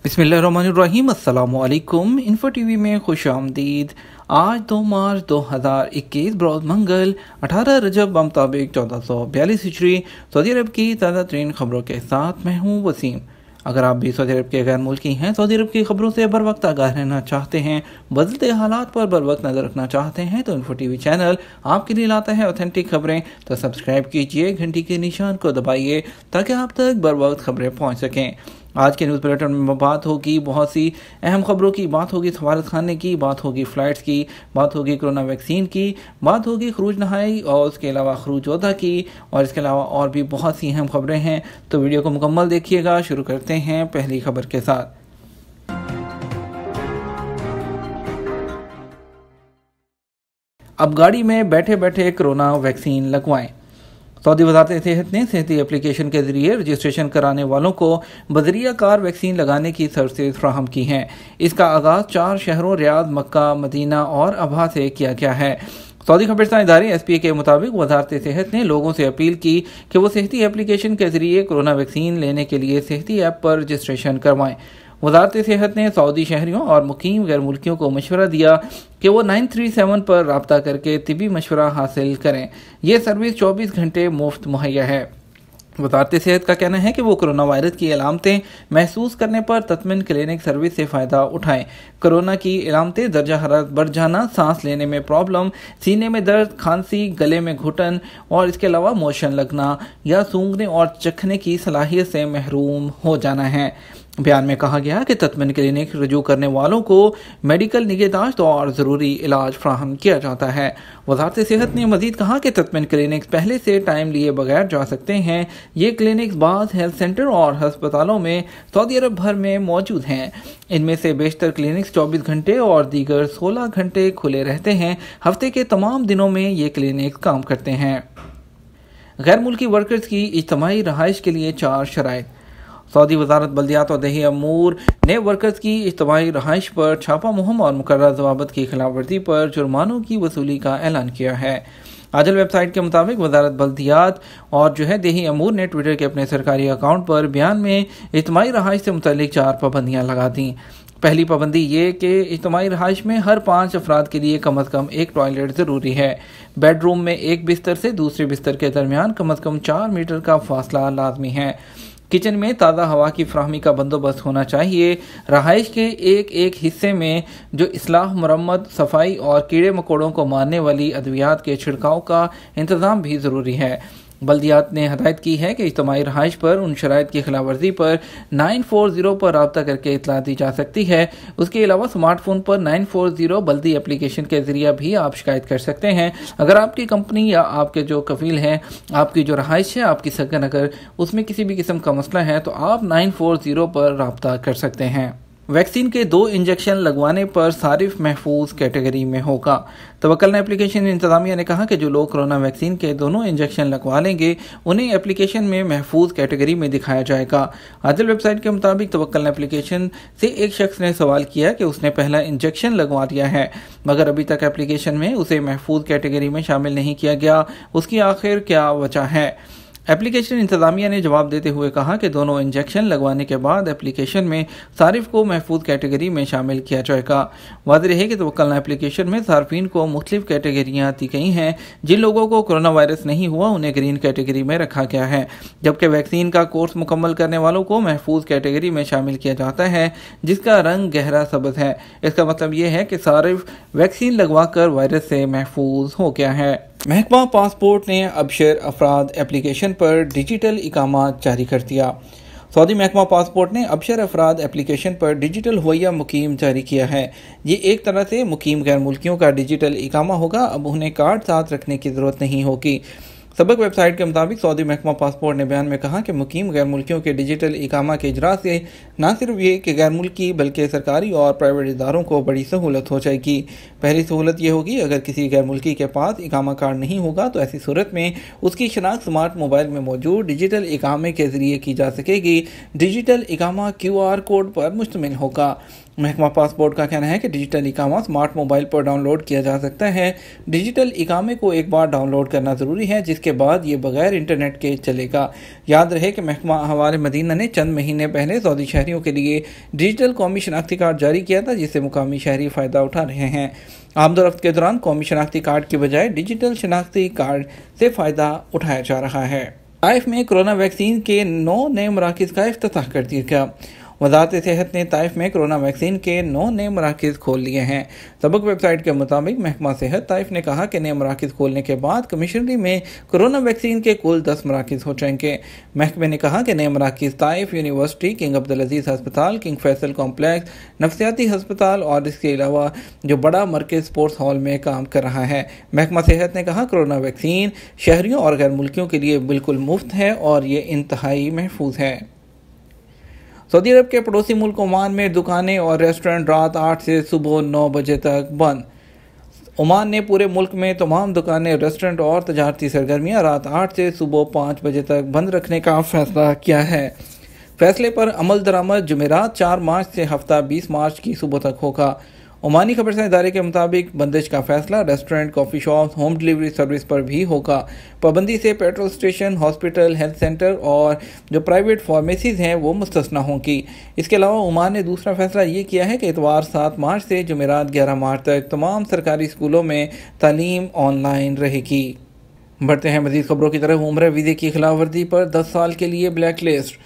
बिस्मिल्लाहिर्रहमानिर्रहीम। अस्सलामुअलैकुम। Info TV में खुश आमदीद। आज 2 मार्च 2021 बरोज़ मंगल 18 रजब मुताबिक 1442 हिजरी सऊदी अरब की ताज़ा तरीन खबरों के साथ मैं हूँ वसीम। अगर आप भी सऊदी अरब के गैर मुल्की हैं, सऊदी अरब की खबरों से बर वक्त आगाह रहना चाहते हैं, बदलते हालात पर बर वक्त नजर रखना चाहते हैं, तो इन्फो टीवी चैनल आपके लिए लाता है ऑथेंटिक खबरें। तो सब्सक्राइब कीजिए, घंटी के निशान को दबाइए ताकि आप तक बर वक्त खबरें पहुँच सकें। आज के न्यूज़ बुलेटिन में बात होगी बहुत सी अहम खबरों की, बात होगी सफारत खाने की, बात होगी फ़्लाइट्स की, बात होगी कोरोना वैक्सीन की, बात होगी खरूज नहाई और उसके अलावा खरूज योद्धा की, और इसके अलावा और भी बहुत सी अहम खबरें हैं। तो वीडियो को मुकम्मल देखिएगा। शुरू करते हैं पहली खबर के साथ। अब गाड़ी में बैठे बैठे कोरोना वैक्सीन लगवाएं। सऊदी वज़ारत सेहत ने सेहती एप्लीकेशन के जरिए रजिस्ट्रेशन कराने वालों को बजरिया कार वैक्सीन लगाने की सर्विसेज फ्राहम की हैं। इसका आगाज़ 4 शहरों रियाद, मक्का, मदीना और अबहा से किया गया है। सऊदी खबरसां इदारे SPA के मुताबिक वज़ारत सेहत ने लोगों से अपील की कि वो सेहती एप्लीकेशन के जरिए कोरोना वैक्सीन लेने के लिए सेहती ऐप पर रजिस्ट्रेशन करवाएं। वज़ारत सेहत ने सऊदी शहरियों और मुकीम गैर मुल्कियों को मशवरा दिया कि वो 937 पर रब्ता करके तिबी मशवरा हासिल करें। ये सर्विस 24 घंटे मुफ्त मुहैया है। वज़ारत सेहत का कहना है कि वो कोरोना वायरस की अलामतें महसूस करने पर तत्मिन क्लिनिक सर्विस से फ़ायदा उठाएं। कोरोना की अलामतें दर्जा हरारत बढ़ जाना, सांस लेने में प्रॉब्लम, सीने में दर्द, खांसी, गले में घुटन और इसके अलावा मोशन लगना या सूंघने और चखने की सलाहियत से महरूम हो जाना है। बयान में कहा गया कि तत्मिन क्लिनिक रजू करने वालों को मेडिकल निगहदाश्त और ज़रूरी इलाज फ्राहम किया जाता है। वज़ारत सेहत ने मज़ीद कहा कि तत्मिन क्लिनिक्स पहले से टाइम लिए बगैर जा सकते हैं। ये क्लिनिक्स बाज़ हेल्थ सेंटर और हस्पतालों में सऊदी अरब भर में मौजूद हैं। इनमें से बेशतर क्लिनिक्स 24 घंटे और दीगर 16 घंटे खुले रहते हैं। हफ्ते के तमाम दिनों में ये क्लिनिक्स काम करते हैं। गैर मुल्की वर्कर्स की इज्तिमाई रहाइश के लिए 4 शराइत। सऊदी वज़ारत बल्दियात और दही अमूर ने वर्कर्स की इज्तिमाई रहाइश पर छापा मुहिम और मुकर्रर ज़वाबित की खिलाफवर्जी पर जुर्मानों की वसूली का ऐलान किया है। आजल वेबसाइट के मुताबिक वज़ारत बल्दियात और दही अमूर ने ट्विटर के अपने सरकारी अकाउंट पर बयान में इज्तिमाई रहाइश से मुतल्लिक 4 पाबंदियाँ लगा दी। पहली पाबंदी ये कि इज्तिमाई रहाइश में हर 5 अफराद के लिए कम अज़ कम एक टॉयलेट ज़रूरी है। बेडरूम में एक बिस्तर से दूसरे बिस्तर के दरमियान कम अज़ कम 4 मीटर का फासला लाजमी है। किचन में ताज़ा हवा की फ्राहमी का बंदोबस्त होना चाहिए। रहाइश के एक हिस्से में जो इस्लाह, मरम्मत, सफाई और कीड़े मकोड़ों को मारने वाली अद्वियात के छिड़काव का इंतज़ाम भी ज़रूरी है। बल्दियात ने हदायत की है कि इज्तिमाई रहाइश पर उन शराइत की खिलाफवर्जी पर 940 पर रब्ता करके इतला दी जा सकती है। उसके अलावा स्मार्टफोन पर 940 बल्दी एप्लीकेशन के जरिए भी आप शिकायत कर सकते हैं। अगर आपकी कंपनी या आपके जो कफील हैं, आपकी जो रहाइश है, आपकी सकन, अगर उसमें किसी भी किस्म का मसला है तो आप 940 पर रब्ता कर सकते हैं। वैक्सीन के 2 इंजेक्शन लगवाने पर सारिफ महफूज कैटेगरी में होगा। तवक्कलना एप्लीकेशन इंतजामिया ने कहा कि जो लोग कोरोना वैक्सीन के दोनों इंजेक्शन लगवा लेंगे उन्हें एप्लीकेशन में महफूज कैटेगरी में दिखाया जाएगा। आदिल वेबसाइट के मुताबिक तवक्कलना एप्लीकेशन से एक शख्स ने सवाल किया कि उसने पहला इंजेक्शन लगवा दिया है मगर अभी तक एप्लीकेशन में उसे महफूज कैटेगरी में शामिल नहीं किया गया। उसकी आखिर क्या वजह है? एप्लीकेशन इंतजामिया ने जवाब देते हुए कहा कि दोनों इंजेक्शन लगवाने के बाद एप्लीकेशन में सारिफ को महफूज कैटेगरी में शामिल किया जाएगा। वाज़ेह रहे कि तवक्कलना एप्लीकेशन में सार्फिन को मुख्तलिफ कैटेगरियाँ दी गई हैं। जिन लोगों को कोरोना वायरस नहीं हुआ उन्हें ग्रीन कैटेगरी में रखा गया है, जबकि वैक्सीन का कोर्स मुकम्मल करने वालों को महफूज कैटेगरी में शामिल किया जाता है जिसका रंग गहरा सब्ज़ है। इसका मतलब यह है कि सारिफ वैक्सीन लगवा कर वायरस से महफूज हो गया है। महकमा पासपोर्ट ने अबशर अफराद एप्लीकेशन पर डिजिटल इकामा जारी कर दिया। सऊदी महकमा पासपोर्ट ने अबशर अफराद एप्लीकेशन पर डिजिटल हुवैया मुकीम जारी किया है। ये एक तरह से मुकीम गैर मुल्कियों का डिजिटल इकामा होगा। अब उन्हें कार्ड साथ रखने की ज़रूरत नहीं होगी। सबक वेबसाइट के मुताबिक सऊदी महकमा पासपोर्ट ने बयान में कहा कि मुकीम गैर मुल्कियों के डिजिटल इकामा के इजरा से न सिर्फ ये कि गैर मुल्की बल्कि सरकारी और प्राइवेट इदारों को बड़ी सहूलत हो जाएगी। पहली सहूलत ये होगी, अगर किसी गैर मुल्की के पास इकामा कार्ड नहीं होगा तो ऐसी सूरत में उसकी शनाख्त स्मार्ट मोबाइल में मौजूद डिजिटल इकामे के जरिए की जा सकेगी। डिजिटल इकामा QR कोड पर मुश्तमिल होगा। محکمہ پاسپورٹ کا کہنا ہے کہ ڈیجیٹل اقامہ سمارٹ موبائل پر ڈاؤن لوڈ کیا جا سکتا ہے۔ ڈیجیٹل اقامے کو ایک بار ڈاؤن لوڈ کرنا ضروری ہے، جس کے بعد یہ بغیر انٹرنیٹ کے چلے گا۔ یاد رہے کہ محکمہ احوال مدینہ نے چند مہینے پہلے سعودی شہریوں کے لیے ڈیجیٹل قومی شناختی کارڈ جاری کیا تھا، جس سے مقامی شہری فائدہ اٹھا رہے ہیں۔ آمد و رفت کے دوران قومی شناختی کارڈ کی بجائے ڈیجیٹل شناختی کارڈ سے فائدہ اٹھایا جا رہا ہے۔ طائف میں کورونا ویکسین کے 9 نئے مراکز کا افتتاح کر دیا گیا۔ وزارت صحت نے طائف میں کورونا ویکسین کے 9 نئے مراکز کھول لیے ہیں۔ سبق ویب سائٹ کے مطابق محکمہ صحت طائف نے کہا کہ نئے مراکز کھولنے کے بعد کمشنری میں کورونا ویکسین کے کل 10 مراکز ہو جائیں گے۔ محکمے نے کہا کہ نئے مراکز طائف یونیورسٹی، کنگ عبدالعزیز ہسپتال، کنگ فیصل کمپلیکس، نفسیاتی ہسپتال اور اس کے علاوہ جو بڑا مرکز اسپورٹس ہال میں کام کر رہا ہے۔ محکمہ صحت نے کہا کورونا ویکسین شہریوں اور غیر ملکیوں کے لیے بالکل مفت ہے اور یہ انتہائی محفوظ ہے۔ سعودی عرب کے پڑوسی ملک عمان میں دکانیں اور ریسٹورنٹ رات 8 سے صبح 9 بجے تک بند۔ عمان نے پورے ملک میں تمام دکانیں، ریسٹورنٹ اور تجارتی سرگرمیاں رات 8 سے صبح 5 بجے تک بند رکھنے کا فیصلہ کیا ہے۔ فیصلے پر عمل درآمد جمعرات 4 مارچ سے ہفتہ 20 مارچ کی صبح تک ہوگا۔ عمانی خبرساں ادارے کے مطابق بندش کا فیصلہ ریسٹورنٹ، کافی شاپس، ہوم ڈیلیوری سروس پر بھی ہوگا۔ پابندی سے petrol station, hospital, health centre اور جو پرائیویٹ فارمیسیز ہیں وہ مستثنی ہوں گی۔ اس کے علاوہ عمان نے دوسرا فیصلہ یہ کیا ہے کہ اتوار 7 مارچ سے جمعرات 11 مارچ تک تمام سرکاری اسکولوں میں تعلیم آن لائن رہے گی۔ بڑھتے ہیں مزید خبروں کی طرف۔ عمرہ ویزے کی خلاف ورزی پر 10 سال کے لیے بلیک لسٹ۔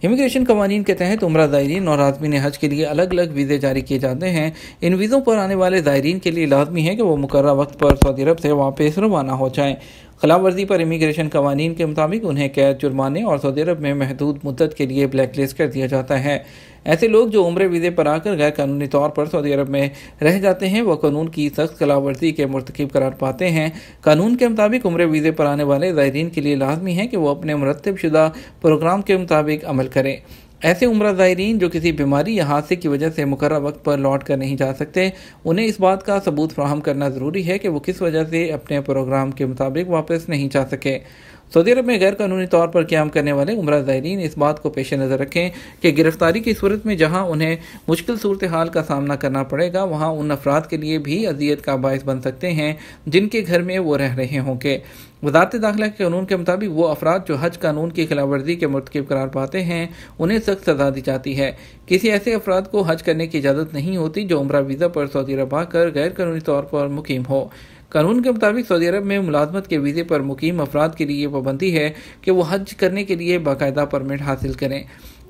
امیگریشن قوانین کے تحت عمرہ زائرین اور عازمین حج کے لیے الگ الگ ویزے جاری کیے جاتے ہیں۔ ان ویزوں پر آنے والے زائرین کے لیے لازمی ہے کہ وہ مقررہ وقت پر سعودی عرب سے واپس روانہ ہو جائیں۔ خلاف ورزی پر امیگریشن قوانین کے مطابق انہیں قید، جرمانے اور سعودی عرب میں محدود مدت کے لیے بلیک لسٹ کر دیا جاتا ہے۔ ایسے لوگ جو عمرے ویزے پر آ کر غیر قانونی طور پر سعودی عرب میں رہ جاتے ہیں وہ قانون کی سخت خلاف ورزی کے مرتکب قرار پاتے ہیں۔ قانون کے مطابق عمرے ویزے پر آنے والے زائرین کے لیے لازمی ہے کہ وہ اپنے مرتب شدہ پروگرام کے مطابق عمل کریں۔ ایسے عمرہ زائرین جو کسی بیماری یا حادثے کی وجہ سے مقررہ وقت پر لوٹ کر نہیں جا سکتے، انہیں اس بات کا ثبوت فراہم کرنا ضروری ہے کہ وہ کس وجہ سے اپنے پروگرام کے مطابق واپس نہیں جا سکے۔ سعودی عرب میں غیر قانونی طور پر قیام کرنے والے عمرہ زائرین اس بات کو پیش نظر رکھیں کہ گرفتاری کی صورت میں جہاں انہیں مشکل صورتحال کا سامنا کرنا پڑے گا، وہاں ان افراد کے لیے بھی اذیت کا باعث بن سکتے ہیں جن کے گھر میں وہ رہ رہے ہوں گے۔ وزارت داخلہ کے قانون کے مطابق وہ افراد جو حج قانون کی خلاف ورزی کے مرتکب قرار پاتے ہیں انہیں سخت سزا دی جاتی ہے۔ کسی ایسے افراد کو حج کرنے کی اجازت نہیں ہوتی جو عمرہ ویزا پر سعودی عرب آ کر غیر قانونی طور پر مقیم ہو۔ قانون کے مطابق سعودی عرب میں ملازمت کے ویزے پر مقیم افراد کے لیے یہ پابندی ہے کہ وہ حج کرنے کے لیے باقاعدہ پرمٹ حاصل کریں۔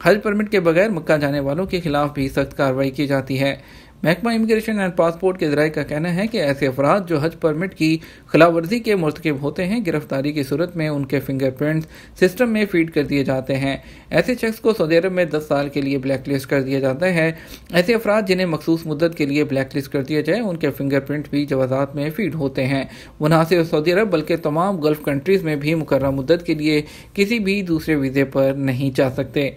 حج پرمٹ کے بغیر مکہ جانے والوں کے خلاف بھی سخت کارروائی کی جاتی ہے۔ محکمہ امیگریشن اینڈ پاسپورٹ کے ذرائع کا کہنا ہے کہ ایسے افراد جو حج پرمٹ کی خلاف ورزی کے مرتکب ہوتے ہیں، گرفتاری کی صورت میں ان کے فنگر پرنٹس سسٹم میں فیڈ کر دیے جاتے ہیں۔ ایسے شخص کو سعودی عرب میں 10 سال کے لیے بلیک لسٹ کر دیا جاتا ہے۔ ایسے افراد جنہیں مخصوص مدت کے لیے بلیک لسٹ کر دیا جائے ان کے فنگر پرنٹ بھی جوازات میں فیڈ ہوتے ہیں۔ وہ نہ صرف سعودی عرب بلکہ تمام گلف کنٹریز میں بھی مقررہ مدت کے لیے کسی بھی دوسرے ویزے پر نہیں جا سکتے۔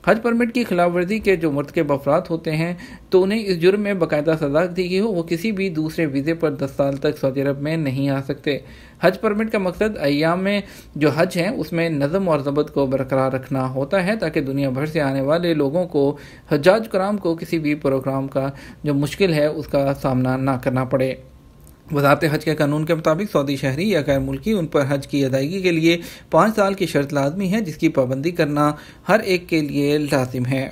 حج پرمٹ کی خلاف ورزی کے جو مرتکب افراد ہوتے ہیں تو انہیں اس جرم میں باقاعدہ سزا دی گئی ہو، وہ کسی بھی دوسرے ویزے پر 10 سال تک سعودی عرب میں نہیں آ سکتے۔ حج پرمٹ کا مقصد ایام میں جو حج ہیں اس میں نظم اور ضبط کو برقرار رکھنا ہوتا ہے تاکہ دنیا بھر سے آنے والے لوگوں کو، حجاج کرام کو کسی بھی پروگرام کا جو مشکل ہے اس کا سامنا نہ کرنا پڑے۔ وزارت حج کے قانون کے مطابق سعودی شہری یا غیر ملکی ان پر حج کی ادائیگی کے لیے 5 سال کی شرط لازمی ہے، جس کی پابندی کرنا ہر ایک کے لیے لازم ہے۔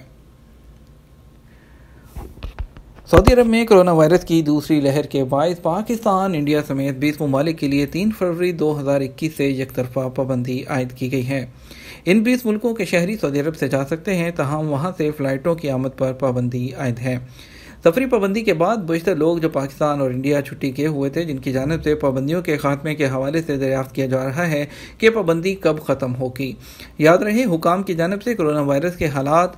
سعودی عرب میں کرونا وائرس کی دوسری لہر کے باعث پاکستان، انڈیا سمیت 20 ممالک کے لیے 3 فروری 2021 سے یک طرفہ پابندی عائد کی گئی ہے۔ ان 20 ملکوں کے شہری سعودی عرب سے جا سکتے ہیں، تاہم وہاں سے فلائٹوں کی آمد پر پابندی عائد ہے۔ سفری پابندی کے بعد بیشتر لوگ جو پاکستان اور انڈیا چھٹی کیے ہوئے تھے، جن کی جانب سے پابندیوں کے خاتمے کے حوالے سے دریافت کیا جا رہا ہے کہ پابندی کب ختم ہوگی۔ یاد رہے حکام کی جانب سے کرونا وائرس کے حالات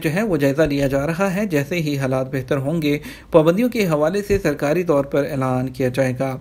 جو ہے وہ جائزہ لیا جا رہا ہے۔ جیسے ہی حالات بہتر ہوں گے پابندیوں کے حوالے سے سرکاری طور پر اعلان کیا جائے گا۔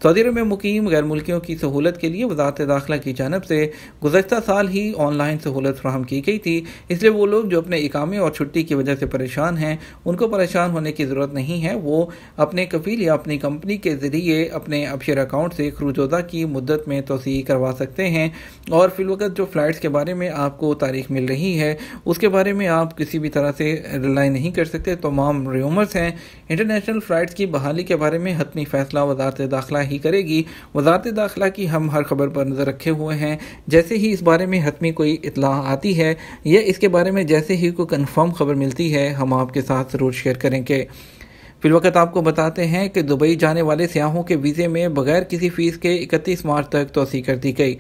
सऊदी अरब में मुकीम गैर मुल्कियों की सहूलत के लिए वजारत दाखिला की जानिब से गुज़श्ता साल ही ऑनलाइन सहूलत फराहम की गई थी, इसलिए वो लोग जो अपने इकामे और छुट्टी की वजह से परेशान हैं उनको परेशान होने की ज़रूरत नहीं है। वो अपने कफील या अपनी कंपनी के ज़रिए अपने अबशर अकाउंट से खरूजोदा की मुद्दत में तोसी करवा सकते हैं और फिलवक़्त जो फ़्लाइट्स के बारे में आपको तारीख मिल रही है उसके बारे में आप किसी भी तरह से रिलाई नहीं कर सकते। तमाम रूमर्स हैं। इंटरनेशनल फ़्लाइट्स की बहाली के बारे में हतमी फ़ैसला वजारत दाखिला ही करेगी। वजारत दाखिला की हम हर खबर पर नज़र रखे हुए हैं। जैसे ही इस बारे में हतमी कोई इत्तला आती है या इसके बारे में जैसे ही कोई कन्फर्म खबर मिलती है हम आपके साथ ज़रूर शेयर करेंगे। फिलवक़्त आपको बताते हैं कि दुबई जाने वाले सियाहों के वीज़े में बगैर किसी फ़ीस के 31 मार्च तक तोसी कर दी गई।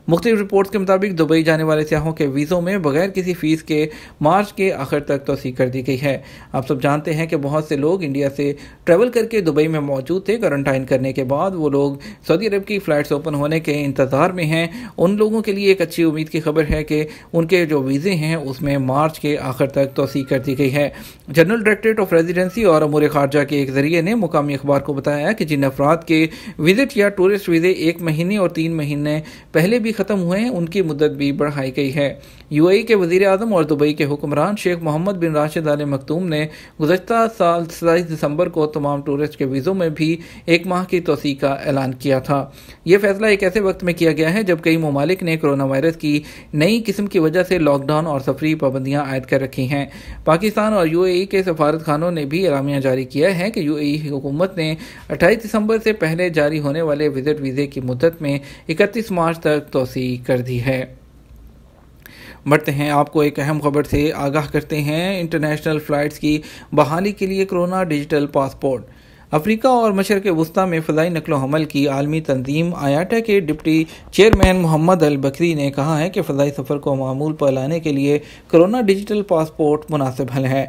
मुख्तलिफ रिपोर्ट्स के मुताबिक दुबई जाने वाले सियाहों के वीज़ों में बगैर किसी फ़ीस के मार्च के आखिर तक तोसी कर दी गई है। आप सब जानते हैं कि बहुत से लोग इंडिया से ट्रैवल करके दुबई में मौजूद थे। क्वारंटाइन करने के बाद वो लोग सऊदी अरब की फ़्लाइट्स ओपन होने के इंतज़ार में हैं। उन लोगों के लिए एक अच्छी उम्मीद की खबर है कि उनके जो वीज़े हैं उसमें मार्च के आखिर तक तोसी कर दी गई है। जनरल डायरेक्टरेट ऑफ रेजिडेंसी और अमूर खारजा के एक ज़रिए ने मुकामी अखबार को बताया कि जिन अफराद के विजिट या टूरिस्ट वीज़े 1 महीने और 3 महीने पहले भी ख़त्म हुए हैं उनकी मुद्दत भी बढ़ाई गई है। यूएई के वज़ीर आज़म और दुबई के हुक्मरान शेख मोहम्मद बिन राशिद आल मखतूम ने गुज़श्ता साल 27 दिसंबर को तमाम टूरिस्ट के वीज़ों में भी 1 माह की तोसी का ऐलान किया था। यह फैसला एक ऐसे वक्त में किया गया है जब कई ममालिक ने कोरोना वायरस की नई किस्म की वजह से लॉकडाउन और सफरी पाबंदियां आयद कर रखी हैं। पाकिस्तान और यूएई के सफारत खानों ने भी एलामिया जारी किया है कि यूएई हुकूमत ने 28 दिसंबर से पहले जारी होने वाले विजिट वीज़े की मुद्दत में 31 मार्च तक तोसी कर दी है। बढ़ते हैं, आपको एक अहम खबर से आगाह करते हैं। इंटरनेशनल फ़्लाइट्स की बहाली के लिए कोरोना डिजिटल पासपोर्ट। अफ्रीका और मशरक़ वस्ती में फ़ज़ाई नकलो हमल की आलमी तंजीम आयाटा के डिप्टी चेयरमैन मोहम्मद अल बकरी ने कहा है कि फ़ज़ाई सफ़र को मामूल पर लाने के लिए कोरोना डिजिटल पासपोर्ट मुनासिब हल है।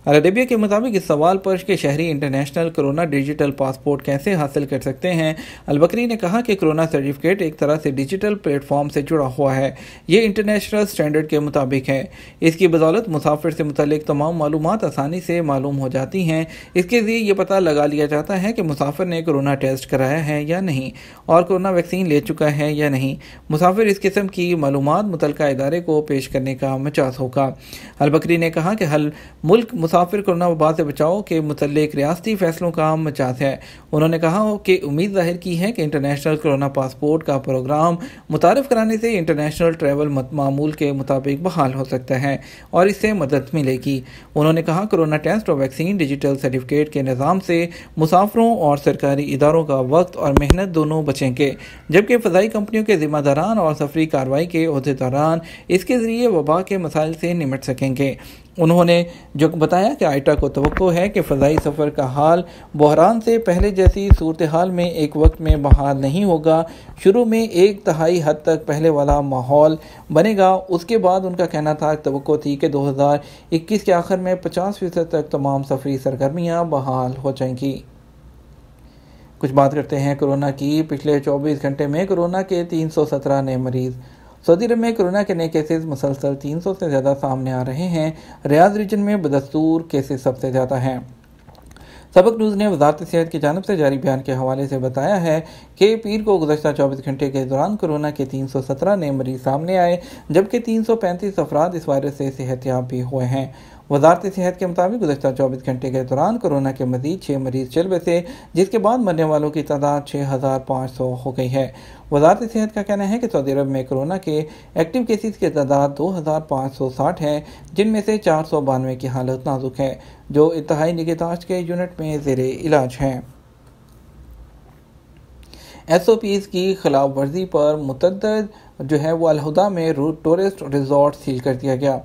अल अरबिया के मुताबिक इस सवाल पर कि शहरी इंटरनेशनल कोरोना डिजिटल पासपोर्ट कैसे हासिल कर सकते हैं, अल बकरी ने कहा कि कोरोना सर्टिफिकेट एक तरह से डिजिटल प्लेटफॉर्म से जुड़ा हुआ है। ये इंटरनेशनल स्टैंडर्ड के मुताबिक है। इसकी बदौलत मुसाफिर से मुतल्लिक तमाम मालूमात आसानी से मालूम हो जाती हैं। इसके ज़रिए ये पता लगा लिया जाता है कि मुसाफिर ने कोरोना टेस्ट कराया है या नहीं और कोरोना वैक्सीन ले चुका है या नहीं। मुसाफिर इस किस्म की मालूमात मुतल्लिका इदारे को पेश करने का मजाज होगा। अल बकरी ने कहा कि हल मुल्क मुसाफिर कोरोना वबा से बचाव के मुतल्लिक रियासती फैसलों का मजाज है। उन्होंने कहा कि उम्मीद जाहिर की है कि इंटरनेशनल कोरोना पासपोर्ट का प्रोग्राम मुतारिफ कराने से इंटरनेशनल ट्रैवल मामूल के मुताबिक बहाल हो सकता है और इससे मदद मिलेगी। उन्होंने कहा कोरोना टेस्ट और वैक्सीन डिजिटल सर्टिफिकेट के निज़ाम से मुसाफिरों और सरकारी इदारों का वक्त और मेहनत दोनों बचेंगे, जबकि फ़ज़ाई कंपनियों के ज़िम्मेदारान और सफरी कार्रवाई के अहदेदारान इसके ज़रिए वबा के मसाइल से निमट सकेंगे। उन्होंने जो बताया कि आइटा को तवक्को है कि फ़ज़ाई सफ़र का हाल बहरान से पहले जैसी सूरत हाल में एक वक्त में बहाल नहीं होगा। शुरू में 1/3 हद तक पहले वाला माहौल बनेगा। उसके बाद उनका कहना था, तवक्को थी कि 2021 के आखिर में 50% तक तमाम सफरी सरगर्मियाँ बहाल हो जाएंगी। कुछ बात करते हैं कोरोना की। पिछले 24 घंटे में कोरोना के 317 नए मरीज़। सऊदी अरब में कोरोना के नए केसेस मुसलसल 300 से ज़्यादा सामने आ रहे हैं। रियाद रीजन में बदस्तूर केसेस सबसे ज़्यादा हैं। सबक न्यूज़ ने वजारत सेहत की जानिब से जारी बयान के हवाले से बताया है कि पीर को गुज़श्ता 24 घंटे के दौरान कोरोना के 317 नए मरीज़ सामने आए, जबकि 335 अफराद इस वायरस से सेहतयाब भी हुए हैं। वजारत सेहत के मुताबिक गुज़श्ता 24 घंटे के दौरान कोरोना के मज़ीद 6 मरीज़ चल बसे, जिसके बाद मरने वालों की तादाद 6500 हो गई है। वजारत सेहत का कहना है कि सऊदी अरब में कोरोना के एक्टिव केसेस की तादाद 2560 है, जिनमें से 492 की हालत नाजुक है, जो इंतहाई निगहदाश्त के यूनिट में ज़ेरे इलाज हैं। SOPs की खिलाफ वर्जी पर मुतअद्दिद वो अलहुदा में टूरिस्ट रिजॉर्ट सील कर दिया गया।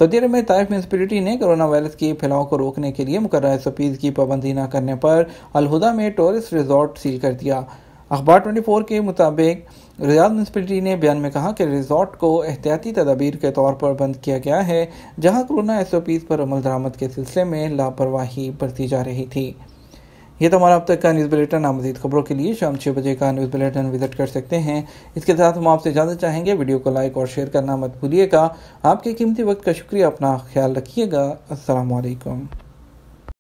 सऊदी अरब में ताइफ म्यूनिसिपैलिटी ने कोरोना वायरस के फैलाव को रोकने के लिए मुकर्रर SOPs की पाबंदी न करने पर अलहुदा में टूरिस्ट रिजॉर्ट सील कर दिया। अखबार 24 के मुताबिक रियाद म्यूनिसिपैलिटी ने बयान में कहा कि रिजॉर्ट को एहतियाती तदाबीर के तौर पर बंद किया गया है, जहां कोरोना SOPs पर अमल दरामद के सिलसिले में लापरवाही बरती जा रही थी। ये तो हमारा अब तक का न्यूज़ बुलेटिन। आप मज़ीद खबरों के लिए शाम 6 बजे का न्यूज़ बुलेटिन विजिट कर सकते हैं। इसके साथ हम आपसे इजाज़त चाहेंगे। वीडियो को लाइक और शेयर करना मत भूलिएगा। आपके कीमती वक्त का शुक्रिया। अपना ख्याल रखिएगा। अस्सलाम वालेकुम।